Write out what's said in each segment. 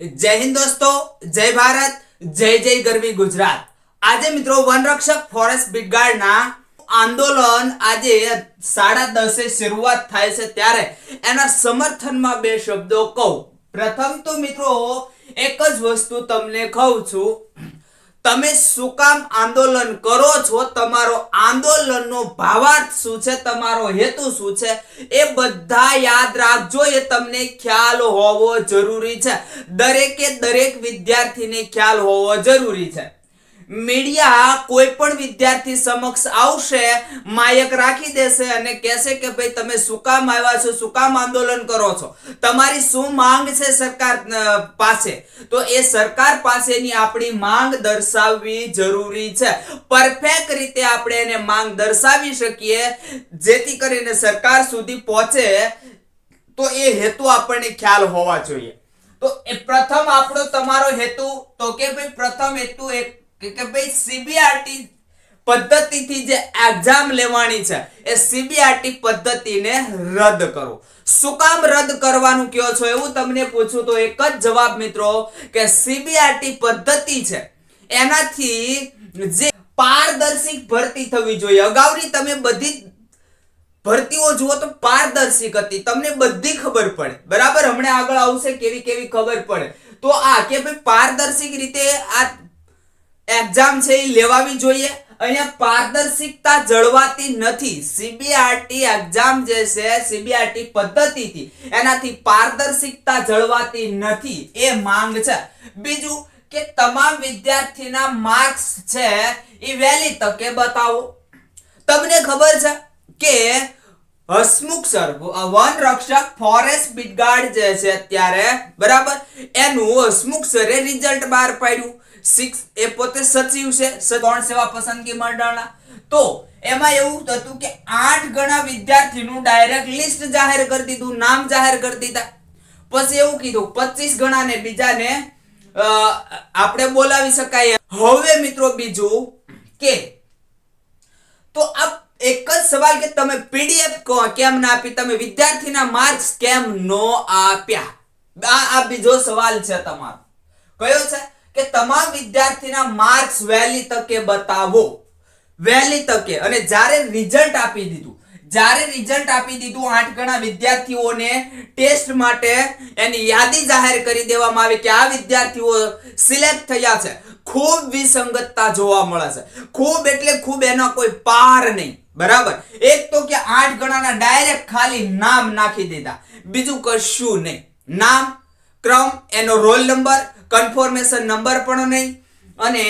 जय हिंद दोस्तों, जय भारत, जय जय गरवी गुजरात। आज मित्रों वनरक्षक फॉरेस्ट बीटगार्ड ना आंदोलन आज 10:30 शुरुआत थाय छे त्यारे एना समर्थन में बे शब्दों कहूं। प्रथम तो मित्रों एक ज वस्तु तमने कहूं छूं, તમે શું કામ આંદોલન કરો છો, તમારો આંદોલનનો ભાવાર્થ શું છે, તમારો હેતુ શું છે, એ બધા યાદ રાખજો। એ તમને ખ્યાલ હોવો જરૂરી છે, દરેક વિદ્યાર્થીને ખ્યાલ હોવો જરૂરી છે। મીડિયા કોઈ પણ વિદ્યાર્થી સમક્ષ આવશે, માયક રાખી દેશે અને કહેશે કે ભાઈ તમે શું કામ આવ્યા છો, શું કામ આંદોલન કરો છો, તમારી શું માંગ છે સરકાર પાસે, તો એ સરકાર પાસેની આપણી માંગ દર્શાવવી જરૂરી છે। પરફેક્ટ રીતે આપણે એને માંગ દર્શાવી શકીએ જેથી કરીને સરકાર સુધી પહોંચે, તો એ હેતુ આપણને ખ્યાલ હોવા જોઈએ। તો એ પ્રથમ આપણો તમારો હેતુ તો કે ભાઈ પ્રથમ હેતુ એક કે ભાઈ સીબીઆરટી પદ્ધતિથી જે એક્ઝામ લેવાની છે એ સીબીઆરટી પદ્ધતિને રદ કરો। શું કામ રદ કરવાનું કહો છો એવું તમને પૂછું તો એક જ જવાબ મિત્રો કે સીબીઆરટી પદ્ધતિ છે એનાથી જે પારદર્શક ભરતી થવી જોઈએ। અગાઉની તમે બધી ભરતીઓ જુઓ તો પારદર્શક હતી, તમને બધી ખબર પડે, બરાબર। હમણાં આગળ આવશે કેવી કેવી ખબર પડે। તો આ કે ભાઈ પારદર્શક રીતે આ એક્ઝામ છે એ લેવાવી જોઈએ। અહીંયા પારદર્શિકતા જળવાતી નથી। સીબીઆરટી એક્ઝામ જે છે સીબીઆરટી પદ્ધતિથી એનાથી પારદર્શિકતા જળવાતી નથી, એ માંગ છે। બીજું કે તમામ વિદ્યાર્થીના માર્ક્સ છે એ વહેલી તકે બતાવો। તમને ખબર છે કે હસમુખ સર વન રક્ષક ફોરેસ્ટ બીટગાર્ડ જે છે અત્યારે, બરાબર, એનું હસમુખ સરે રિઝલ્ટ બહાર પાડ્યું। એ પોતે સચિવ છે ગૌણ સેવા પસંદગી મંડળના। તો એમાં એવું હતું કે 8 ગણા વિદ્યાર્થીનું ડાયરેક્ટ લિસ્ટ જાહેર કરી દીધું, નામ જાહેર કરી દીધા। પછી એવું કીધું 25 ગણાને બીજાને આપણે બોલાવી શકાય। હવે મિત્રો બીજું કે તો આ એક જ સવાલ કે તમે પીડીએફ કેમ ના આપી, તમે વિદ્યાર્થીના માર્ક્સ કેમ નો આપ્યા, આ બીજો સવાલ છે તમારો। કયો છે કે તમામ વિદ્યાર્થીના માર્ક્સ વહેલી તકે બતાવો, વહેલી તકે। અને જ્યારે રિઝલ્ટ આપી દીધું 8 ગણા વિદ્યાર્થીઓને ટેસ્ટ માટે એની યાદી જાહેર કરી દેવામાં આવી કે આ વિદ્યાર્થીઓ સિલેક્ટ થયા છે, ખૂબ વિસંગતતા જોવા મળે છે, ખૂબ એટલે ખૂબ, એનો કોઈ પાર નહીં, બરાબર। એક તો કે 8 ગણાના ડાયરેક્ટ ખાલી નામ નાખી દીધા, બીજું કશું નહીં, નામ, ક્રમ, એનો રોલ નંબર, કન્ફર્મેશન નંબર પણ નહીં, અને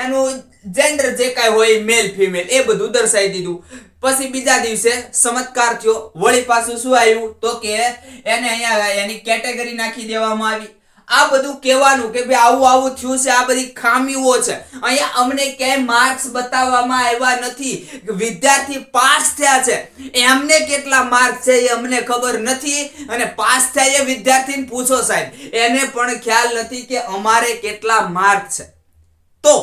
એનું જેન્ડર જે કાંઈ હોય મેલ ફિમેલ એ બધું દર્શાવી દીધું। પછી બીજા દિવસે ચમત્કાર થયો, વળી પાછું શું આવ્યું તો કે એને અહીંયા એની કેટેગરી નાખી દેવામાં આવી। આ બધું કહેવાનું કે ભાઈ આવું થયું છે, આ બધી ખામીઓ છે, અહીંયા અમને ક્યાંય માર્ક્સ બતાવવામાં આવ્યા નથી, વિદ્યાર્થી પાસ થયા છે, એમને કેટલા માર્ક છે એ અમને ખબર નથી, અને પાસ થયા એ વિદ્યાર્થીને પૂછો સાહેબ, એને પણ ખ્યાલ નથી કે અમારે કેટલા માર્ક છે। તો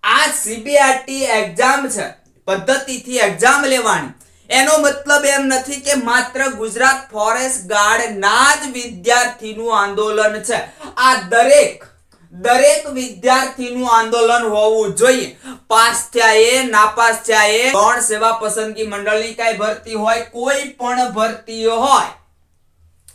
આ સીબીઆરટી એક્ઝામ છે, પદ્ધતિથી એક્ઝામ લેવાની, એનો મતલબ એમ નથી કે માત્ર ગુજરાત ફોરેસ્ટ ગાર્ડ ના જ વિદ્યાર્થીનું આંદોલન છે। આ દરેક વિદ્યાર્થીનું આંદોલન હોવું જોઈએ। પાસ થયા એ, નાપાસ થયા એ, ગૌણ સેવા પસંદગી મંડળની કઈ ભરતી હોય, કોઈ પણ ભરતી હોય,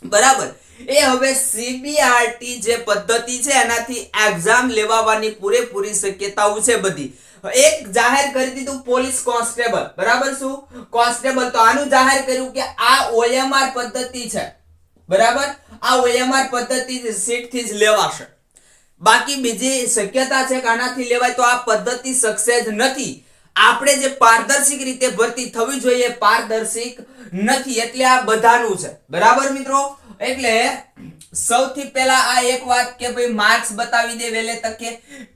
બરાબર, એ હવે સીબીઆરટી જે પદ્ધતિ છે એનાથી એક્ઝામ લેવાની પૂરેપૂરી શક્યતાઓ છે બધી। એક જાહેર કરી દીધું પોલીસ કોન્સ્ટેબલ, બરાબર, શું કોન્સ્ટેબલ, તો આનું જાહેર કર્યું કે આ ઓએમઆર પદ્ધતિ છે, બરાબર, આ ઓએમઆર પદ્ધતિ સીટ થી જ લેવાશે, બાકી બીજી શક્યતા છે કે આનાથી લેવાય તો આ પદ્ધતિ સક્સેસ નથી। આપણે જે પારદર્શક રીતે ભરતી થવી જોઈએ પારદર્શક નથી, એટલે આ બધાનું છે, બરાબર મિત્રો। એટલે સૌથી પહેલા આ એક વાત કે ભાઈ માર્ક્સ બતાવી દે વહેલે તકે,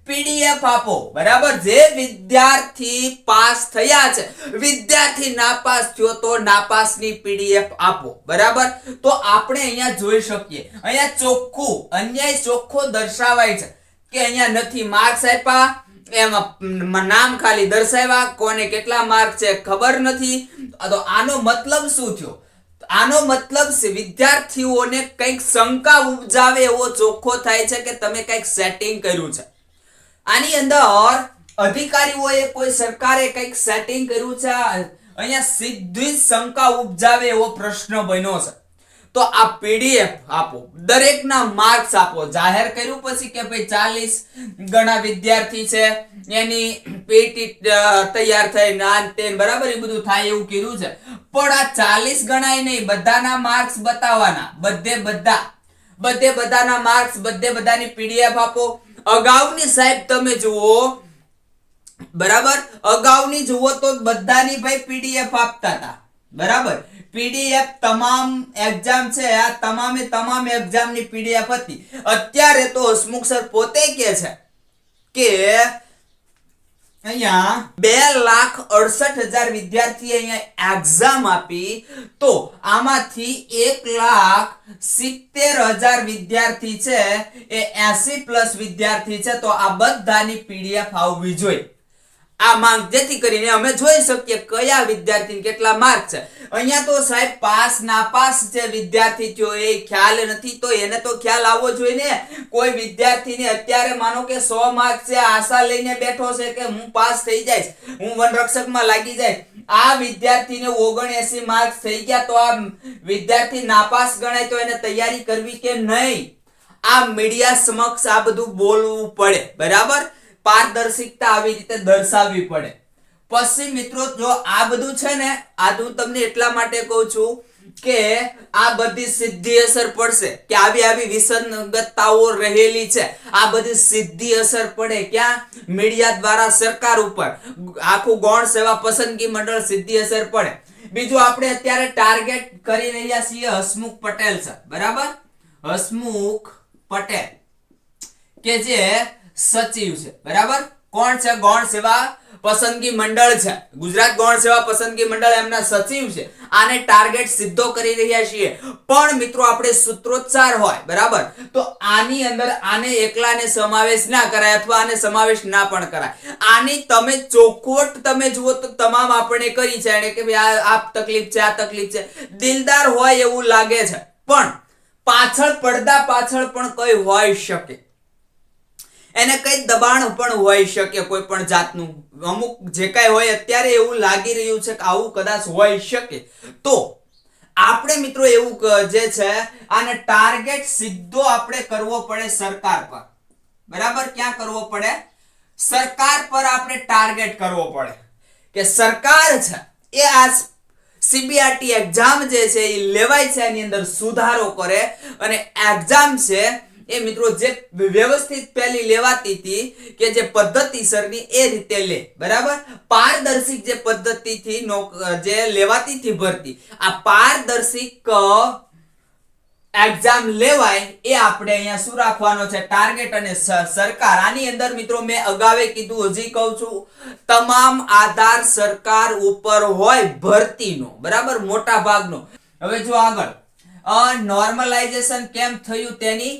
પીડીએફ આપો, બરાબર। જે વિદ્યાર્થી પાસ થયા છે, વિદ્યાર્થી નાપાસ થયો તો નાપાસની પીડીએફ આપો, બરાબર। તો આપણે અહીંયા જોઈ શકીએ, અહીંયા ચોખ્ખું અન્યાય ચોખ્ખો દર્શાવાય છે કે અહીંયા નથી માર્ક્સ આપ્યા, એમાં નામ ખાલી દર્શાવ્યા, કોને કેટલા માર્ક છે ખબર નથી। તો આનો મતલબ શું થયો, આનો મતલબ છે વિદ્યાર્થીઓને કંઈક શંકા ઉપજાવે એવો ચોખ્ખો થાય છે કે તમે કંઈક સેટિંગ કર્યું છે. આની અંદર અધિકારીઓએ કોઈ સરકારે કંઈક સેટિંગ કર્યું છે. અહીંયા સીધી શંકા ઉપજાવે એવો પ્રશ્ન બન્યો છે. તો આ પીડીએફ આપો, દરેકના માર્ક્સ આપો. જાહેર કર્યું પછી કે ભાઈ 40 ગણા વિદ્યાર્થી છે, એની પીટી તૈયાર થઈ નાન તેન બરાબર એ બધું થાય એવું કીધું છે. પણ આ 40 ગણાય નહીં, બધાના માર્ક્સ બતાવવાના. બધે બધાના માર્ક્સ, બધે બધાની પીડીએફ આપો. અગાઉની સાહેબ તમે જુઓ બરાબર, અગાઉની જુઓ તો બધાની ભાઈ પીડીએફ આપતા હતા બરાબર. પીડીએફ તમામ એક્ઝામ છે, આ તમામે તમામ એક્ઝામની પીડીએફ હતી. અત્યારે તો હસમુખ સર પોતે કહે છે કે અહીંયા 2,68,000 વિદ્યાર્થી અહીંયા એક્ઝામ આપી, તો આમાંથી 1,70,000 વિદ્યાર્થી છે એ 80+ વિદ્યાર્થી છે. તો આ બધાની પીડીએફ આવવી જોઈએ આ માંગ, જેથી કરીને અમે જોઈ શકીએ કયા વિદ્યાર્થીને કેટલા માર્ક છે. અહીંયા તો સાહેબ પાસ નાપાસ છે વિદ્યાર્થી થયો એ ખ્યાલ નથી, તો એને તો ખ્યાલ આવવો જોઈએ ને. કોઈ વિદ્યાર્થીને અત્યારે માનો કે 100 માર્ક છે, આશા લઈને બેઠો છે કે હું પાસ થઈ જઈશ, હું વનરક્ષકમાં લાગી જઈશ. આ વિદ્યાર્થીને 79 માર્ક્સ થઈ ગયા, તો આ વિદ્યાર્થી નાપાસ ગણાય, તો એને તૈયારી કરવી કે નહીં? આ મીડિયા સમક્ષ આ બધું બોલવું પડે બરાબર. પારદર્શિકતા આવી રીતે દર્શાવવી પડે. પછી મિત્રો જો આ બધું છે ને, આ હું તમને એટલા માટે કહું છું કે આ બધી સીધી અસર પડશે કે આવી વિસંગતતાઓ રહેલી છે, આ બધી સીધી અસર પડે ક્યાં? મીડિયા દ્વારા સરકાર ઉપર, આખું ગૌણ સેવા પસંદગી મંડળ સીધી અસર પડે. બીજું આપણે અત્યારે ટાર્ગેટ કરી રહ્યા છીએ હસમુખ પટેલ સર બરાબર. હસમુખ પટેલ કે જે સચિવ છે બરાબર. કોણ છે? ગૌણ સેવા પસંદગી મંડળ છે, ગુજરાત ગૌણ સેવા પસંદગી મંડળ એમના સચિવ છે. આને ટાર્ગેટ સીધો કરી રહ્યા છીએ. પણ મિત્રો આપણે સૂત્રોચ્ચાર હોય બરાબર, તો આની અંદર આને એકલાને સમાવેશ ના કરાય અથવા આને સમાવેશ ના પણ કરાય. આની તમે ચોખવટ તમે જુઓ તો તમામ આપણે કરી છે કે ભાઈ આ તકલીફ છે, આ તકલીફ છે. દિલદાર હોય એવું લાગે છે, પણ પાછળ પડદા પાછળ પણ કઈ હોઈ શકે, એને કઈ દબાણ પણ હોઈ શકે કોઈ પણ જાતનું. અમુક જે કઈ હોય અત્યારે એવું લાગી રહ્યું છે કે આવું કદાચ હોઈ શકે. તો આપણે મિત્રો એવું જે છે આને ટાર્ગેટ સીધો આપણે કરવો પડે સરકાર પર બરાબર. ક્યાં કરવો પડે? સરકાર પર આપણે ટાર્ગેટ કરવો પડે કે સરકાર છે એ આ સીબીઆરટી એક્ઝામ જે છે એ લેવાય છે એની અંદર સુધારો કરે, અને એક્ઝામ છે એ મિત્રો જે વ્યવસ્થિત પહેલી લેવાતી હતી કે જે પદ્ધતિસરની એ રીતે લે બરાબર. પારદર્શિક જે પદ્ધતિથી જે લેવાતી હતી ભરતી, આ પારદર્શિક એક્ઝામ લેવાય એ આપણે અહીંયા શું રાખવાનો છે? ટાર્ગેટ. અને સરકાર આની અંદર મિત્રો મેં અગાવે કીધું, હજી કહું છું, તમામ આધાર સરકાર ઉપર હોય ભરતીનો બરાબર, મોટા ભાગનો. હવે જો આગળ નોર્મલાઇઝેશન કેમ થયું તેની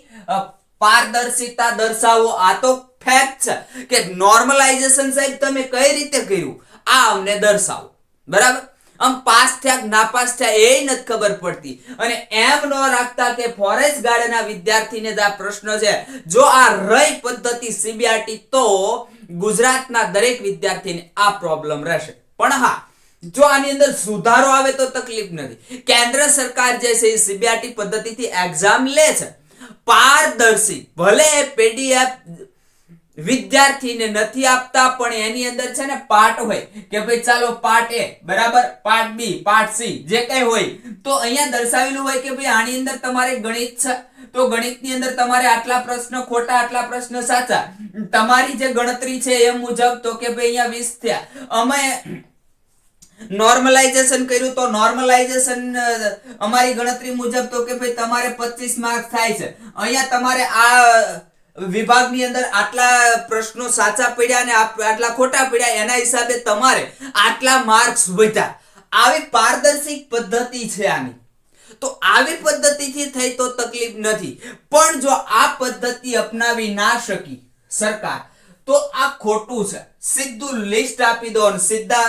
પારદર્શિતા દર્શાવો. આ તો ફેક્ટ છે કે નોર્મલાઇઝેશન સાહેબ તમે કઈ રીતે કર્યું આ અમને દર્શાવો બરાબર. આમ પાસ થયા નાપાસ થયા એ નથી ખબર પડતી. અને એમ ન રાખતા કે ફોરેસ્ટ ગાર્ડના વિદ્યાર્થીને જ આ પ્રશ્ન છે. જો આ રહી પદ્ધતિ સીબીઆરટી તો ગુજરાતના દરેક વિદ્યાર્થીને આ પ્રોબ્લેમ રહેશે. પણ હા, જો આની અંદર સુધારો આવે તો તકલીફ નથી. કેન્દ્ર સરકાર જે છે સીબીઆરટી પદ્ધતિથી એક્ઝામ લે છે, પારદર્શી. ભલે પીડીએફ વિદ્યાર્થીને નથી આપતા, પણ એની અંદર છે ને પાર્ટ હોય કે ભાઈ ચાલો પાર્ટ એ બરાબર, પાર્ટ બી, પાર્ટ સી જે કઈ હોય, તો અહીંયા દર્શાવેલું હોય કે ભાઈ આની અંદર તમારે ગણિત છે તો ગણિતની અંદર તમારે આટલા પ્રશ્ન ખોટા, આટલા પ્રશ્ન સાચા. તમારી જે ગણતરી છે એ મુજબ તો કે ભાઈ અહીંયા 20 થયા. અમે નોર્મલાઇઝેશન કર્યું તો નોર્મલાઇઝેશન અમારી ગણતરી મુજબ તો કે ભાઈ તમારે 25 માર્ક થાય છે. અહીંયા તમારે આ વિભાગની અંદર આટલા પ્રશ્નો સાચા પડ્યા અને આટલા ખોટા પડ્યા, એના હિસાબે તમારે આટલા માર્ક્સ વધ્યા. આવી પારદર્શિક પદ્ધતિ છે આની. તો આવી પદ્ધતિથી થઈ તો તકલીફ નથી, પણ જો આ પદ્ધતિ અપનાવી ના શકી સરકાર, તો આ ખોટું છે. સીધું લિસ્ટ આપી દો અને સીધા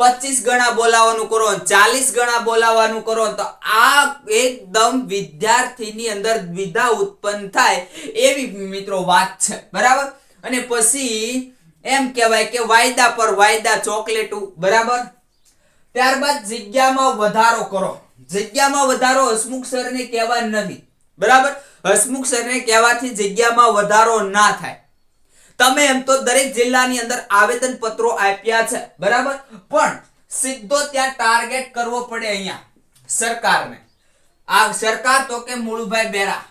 25 ગણા બોલાવાનું કરો, 40 ગણા બોલાવાનું કરો તો આ એકદમ વિદ્યાર્થીની અંદર દ્વિધા ઉત્પન્ન થાય એવી મિત્રો વાત છે, બરાબર. અને પછી એમ કહેવાય કે વાયદા પર વાયદા ચોકલેટું, બરાબર. ત્યારબાદ જગ્યામાં વધારો કરો. જગ્યામાં વધારો હસમુખ સરને કહેવાનું નથી, બરાબર. હસમુખ સરને કહેવાથી જગ્યામાં વધારો ના થાય. તમે એમ તો દરેક જિલ્લાની અંદર આવેદન પત્રો આપ્યા છે, બરાબર, પણ સીધો ત્યાં ટાર્ગેટ કરવો પડે અહીંયા સરકારને. આ સરકાર તો કે મુળુભાઈ બેરા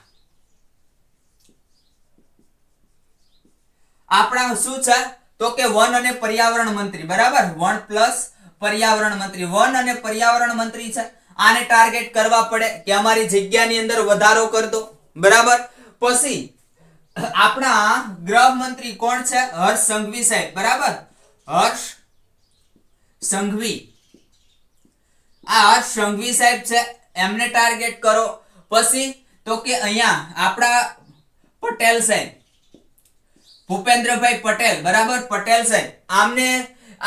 આપણા શું છે તો કે વન અને પર્યાવરણ મંત્રી, બરાબર. વન પ્લસ પર્યાવરણ મંત્રી, વન અને પર્યાવરણ મંત્રી છે. આને ટાર્ગેટ કરવા પડે કે અમારી જગ્યાની અંદર વધારો કર દો, બરાબર. પછી આપણા ગૃહમંત્રી કોણ છે? હર્ષ સંઘવી સાહેબ, બરાબર. હર્ષ સંઘવી, આ હર્ષ સંઘવી સાહેબ છે, એમને ટાર્ગેટ કરો. પછી તો કે અહીંયા આપણા પટેલ સાહેબ, ભૂપેન્દ્રભાઈ પટેલ, બરાબર. પટેલ સાહેબ, આમને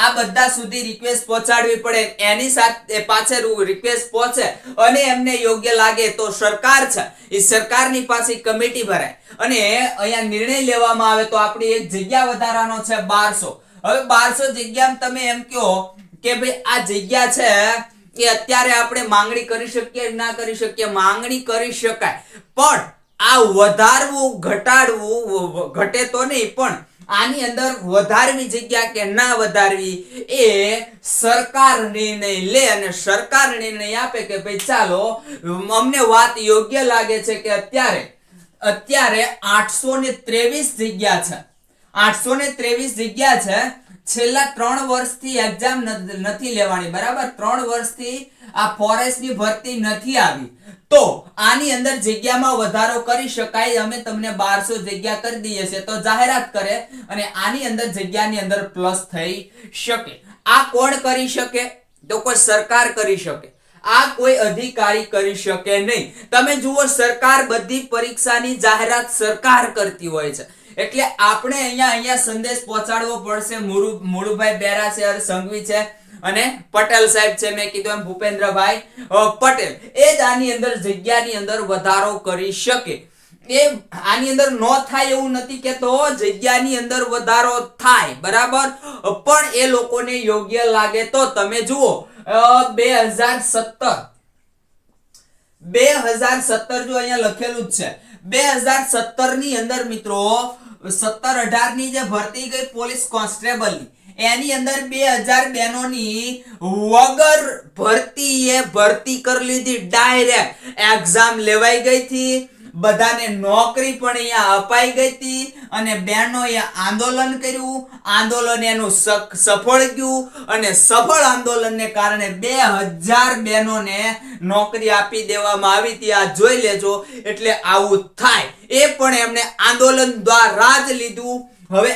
આ બધા સુધી રિક્વેસ્ટ પહોંચાડવી પડે. એની સાથે પાછળ રિક્વેસ્ટ પહોંચે અને એમને યોગ્ય લાગે તો સરકાર છે એ સરકારની પાસે કમિટી ભરાય અને અહીંયા નિર્ણય લેવામાં આવે તો આપણી એક જગ્યા વધારાનો છે 1200. હવે 1200 જગ્યામાં તમે એમ કહો કે ભાઈ આ જગ્યા છે એ અત્યારે આપણે માંગણી કરી શકીએ ના કરી શકીએ? માંગણી કરી શકાય, પણ આ વધારવું ઘટાડવું ઘટે તો નહીં, પણ આની અંદર વધારવી જગ્યા કે ના વધારવી એ સરકાર નિર્ણય લે અને સરકાર નિર્ણય આપે કે ભાઈ ચાલો અમને વાત યોગ્ય લાગે છે કે અત્યારે 823 જગ્યા છે, 823 જગ્યા છે. છેલ્લા 3 વર્ષથી એક્ઝામ નથી લેવાની, બરાબર. 3 વર્ષથી આ ફોરેસ્ટની ભરતી નથી આવી, તો આની અંદર જગ્યામાં વધારો કરી શકાય. અમે તમને 1200 જગ્યા કરી દઈએ છે તો જાહેરાત કરે અને આની અંદર જગ્યાની અંદર પ્લસ થઈ શકે. આ કોણ કરી શકે? તો કોઈ સરકાર કરી શકે, આ કોઈ અધિકારી કરી શકે નહીં. તમે જુઓ, સરકાર બધી પરીક્ષાની જાહેરાત સરકાર કરતી હોય છે, એટલે આપણે અહીંયા સંદેશ પહોંચાડવો પડશે. મુળુભાઈ બેરા છે, સંઘવી છે અને પટેલ સાહેબ છે, મેં કીધું એમ ભૂપેન્દ્રભાઈ પટેલ, એ જ આની અંદર જગ્યાની અંદર વધારો કરી શકે. એ આની અંદર ન થાય એવું નથી કે તો જગ્યાની અંદર વધારો થાય, બરાબર, પણ એ લોકોને યોગ્ય લાગે તો. તમે જુઓ 2017 જો અહીંયા લખેલું જ છે, 2017 ની અંદર મિત્રો 17-18 ની જે ભરતી ગઈ પોલીસ કોન્સ્ટેબલની, એની અંદર 2000 બહેનોની વગર ભરતી કરી લીધી. ડાયરેક્ટ એક્ઝામ લેવાઈ ગઈ હતી, બધાને નોકરી પણ અહીંયા અપાઈ ગઈ હતી અને બહેનોએ આંદોલન કર્યું. આંદોલન એનું સફળ ગયું અને સફળ આંદોલનને કારણે 2000 બહેનોને નોકરી આપી દેવામાં આવી હતી. આ જોઈ લેજો. એટલે આવું થાય એ પણ એમણે આંદોલન દ્વારા જ લીધું. હવે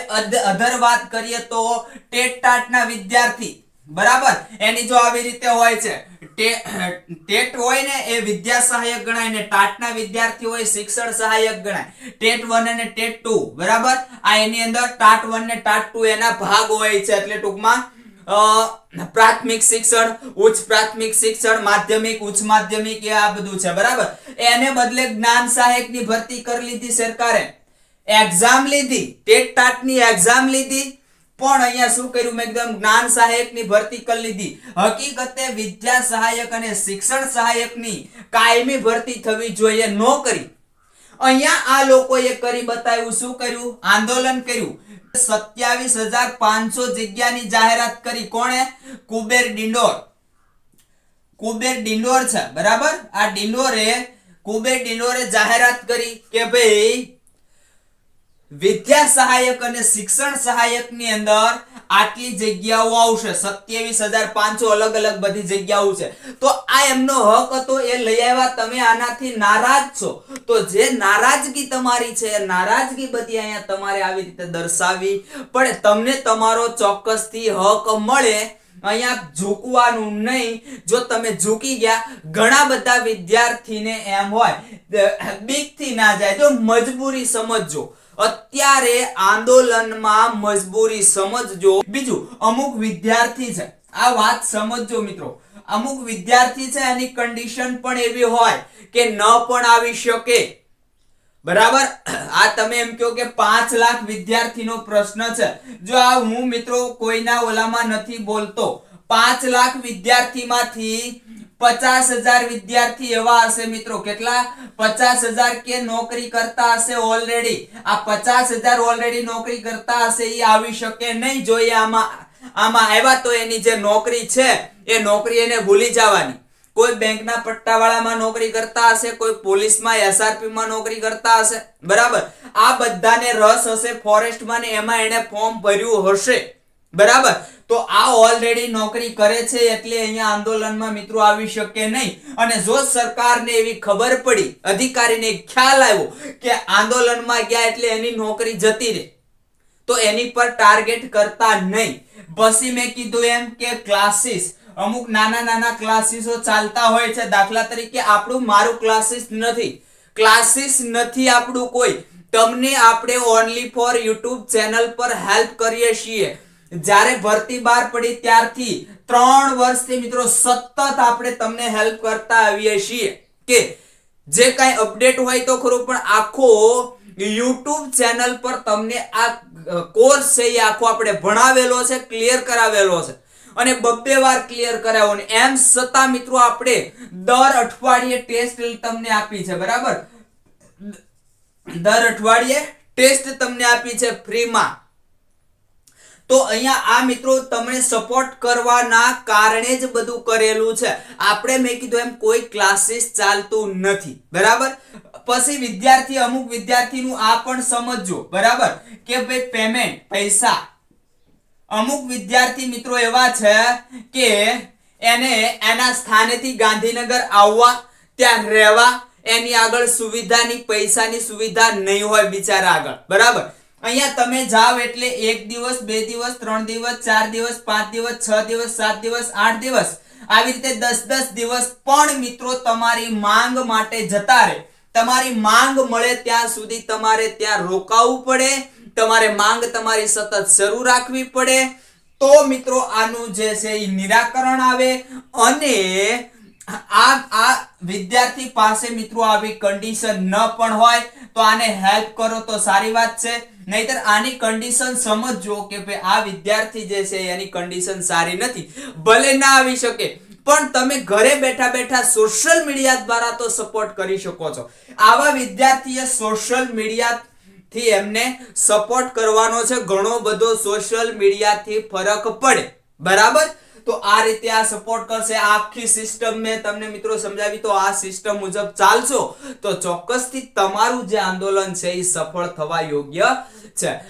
અધર વાત કરીએ તો ટેટ-ટાટના વિદ્યાર્થી, બરાબર, એની જો આવી રીતે હોય છે, ટેટ હોય ને એ વિદ્યા સહાયક ગણાય ને ટાટના વિદ્યાર્થી હોય શિક્ષણ સહાયક ગણાય. ટેટ 1 અને ટેટ 2, બરાબર. આ એની અંદર ટાટ 1 ને ટાટ 2 એના ભાગ હોય છે. એટલે ટૂંકમાં પ્રાથમિક શિક્ષણ, ઉચ્ચ પ્રાથમિક શિક્ષણ, માધ્યમિક, ઉચ્ચ માધ્યમિક, એ આ બધું છે, બરાબર. એને બદલે જ્ઞાન સહાયકની ભરતી કરી લીધી સરકારે. એક્ઝામ લીધી, ટેટ ટાટની એક્ઝામ લીધી, પણ અહીંયા શું કર્યું? મેં એકદમ જ્ઞાન સહાયકની ભરતી કરી લીધી. હકીકતે વિદ્યા સહાયક અને શિક્ષણ સહાયકની કાયમી ભરતી થવી જોઈએ, ન કરી. અહીંયા આ લોકોએ કરી બતાવ્યું. શું કર્યું? આંદોલન કર્યું. 27,500 જગ્યાની જાહેરાત કરી. કોણે? કુબેર ડિંડોર છે, બરાબર. આ કુબેર ડિંડોરે જાહેરાત કરી કે ભાઈ વિદ્યા સહાયક અને શિક્ષણ સહાયકની અંદર આટલી જગ્યાઓ આવશે. 27,500 અલગ અલગ બધી જગ્યાઓ છે. તો આ એમનો હક હતો, એ લઈ આવ્યા. તમે આનાથી નારાજ છો તો જે નારાજગી તમારી છે એ નારાજગી બધી અહીંયા તમારે આવી રીતે દર્શાવવી પડે. તમને તમારો ચોક્કસથી હક મળે અહીંયા ઝૂકવાનું નહીં. જો તમે ઝૂકી ગયા, ઘણા બધા વિદ્યાર્થીને એમ હોય બીકથી ના જાય. જો મજબૂરી સમજજો, અત્યારે આંદોલનમાં મજબૂરી સમજજો. બીજું, અમુક વિદ્યાર્થી છે, આ વાત સમજજો મિત્રો, અમુક વિદ્યાર્થી છે એની કન્ડિશન પણ એવી હોય કે ન પણ આવી શકે. બરાબર, આ તમે એમ કહો કે 5 લાખ વિદ્યાર્થીનો પ્રશ્ન છે. જો આ હું મિત્રો કોઈના ઓલામાં નથી બોલતો. 5 લાખ વિદ્યાર્થીમાંથી 50,000 વિદ્યાર્થી એવા હશે મિત્રો. કેટલા? 50,000 કે નોકરી કરતા હશે ઓલરેડી. આ 50,000 ઓલરેડી નોકરી કરતા હશે, એ આવી શકે નહીં. જોઈએ આમાં આવ્યા તો એની જે નોકરી છે એ નોકરી એને ભૂલી જવાની. કોઈ બેંકના પટ્ટાવાળામાં નોકરી કરતા હશે, કોઈ પોલીસમાં એસઆરપીમાં નોકરી કરતા હશે. બરાબર, આ બધાને રસ હશે ફોરેસ્ટમાં ને એમાં એને ફોર્મ ભર્યું હશે. બરાબર, તો આ ઓલરેડી નોકરી કરે છે એટલે અહીંયા આંદોલનમાં મિત્રો આવી શકે નહીં. અને જો સરકારને એવી ખબર પડી, અધિકારીને ખ્યાલ આવ્યો કે આંદોલનમાં ગયા એટલે એની નોકરી જતી રહે, તો એની પર ટાર્ગેટ કરતા નહીં. પછી મેં કીધું એમ કે ક્લાસીસ, અમુક નાના ક્લાસીસો ચાલતા હોય છે. દાખલા તરીકે મારું ક્લાસીસ નથી આપણું કોઈ. તમને આપણે ઓનલી ફોર યુટ્યુબ ચેનલ પર હેલ્પ કરીએ છીએ. જ્યારે ભરતી બહાર પડી ત્યારથી 3 વર્ષથી મિત્રો સતત આપણે તમને હેલ્પ કરતા આવીએ છીએ કે જે કાંઈ અપડેટ હોય તો ખરું, પણ આખો યુટ્યુબ ચેનલ પર તમને આ કોર્સ છે એ આખો આપણે ભણાવેલો છે, ક્લિયર કરાવેલો છે. અને 2 વાર ક્લિયર કરાવો ને એમ છતાં મિત્રો આપણે દર અઠવાડિયે ટેસ્ટ તમને આપી છે. બરાબર, દર અઠવાડિયે ટેસ્ટ તમને આપી છે ફ્રીમાં. તો અહીંયા આ મિત્રો તમને સપોર્ટ કરવાના કારણે જ બધું કરેલું છે. આપણે મેં કીધું એમ કોઈ ક્લાસીસ ચાલતું નથી. બરાબર, પછી અમુક વિદ્યાર્થીનું આ પણ સમજજો. બરાબર, કે ભાઈ પેમેન્ટ, પૈસા, અમુક વિદ્યાર્થી મિત્રો એવા છે કે એને એના સ્થાનેથી ગાંધીનગર આવવા, ત્યાં રહેવા, એની આગળ સુવિધાની, પૈસાની સુવિધા નહીં હોય બિચારા આગળ. બરાબર, અહીંયા તમે જાવ એટલે 1 દિવસ, 2 દિવસ, 3 દિવસ, 4 દિવસ, 5 દિવસ, 6 દિવસ, 7 દિવસ, 8 દિવસ, આવી રીતે 10 દિવસ પણ મિત્રો તમારી માંગ માટે જતા રહે. તમારી માંગ મળે ત્યાં સુધી તમારે ત્યાં રોકાવું પડે. તમારે માંગ તમારી સતત શરૂ રાખવી પડે. તો મિત્રો આનું જે છે એ નિરાકરણ આવે. અને આ વિદ્યાર્થી પાસે મિત્રો આવી કન્ડિશન ન પણ હોય તો આને હેલ્પ કરો તો સારી વાત છે. નહીતર આની કન્ડિશન સમજજો કે ભાઈ આ વિદ્યાર્થી જે છે એની કન્ડિશન સારી નથી. ભલે ના આવી શકે, પણ તમે ઘરે બેઠા બેઠા સોશિયલ મીડિયા દ્વારા તો સપોર્ટ કરી શકો છો. આવા વિદ્યાર્થીએ સોશિયલ મીડિયા થી એમને સપોર્ટ કરવાનો છે. ઘણો બધો સોશિયલ મીડિયાથી ફરક પડે. બરાબર, તો આ રીતે આ સપોર્ટ કરશે. આખી સિસ્ટમ મેં તમને મિત્રો સમજાવી. તો આ સિસ્ટમ મુજબ ચાલશો તો ચોક્કસથી તમારું જે આંદોલન છે એ સફળ થવા યોગ્ય છે.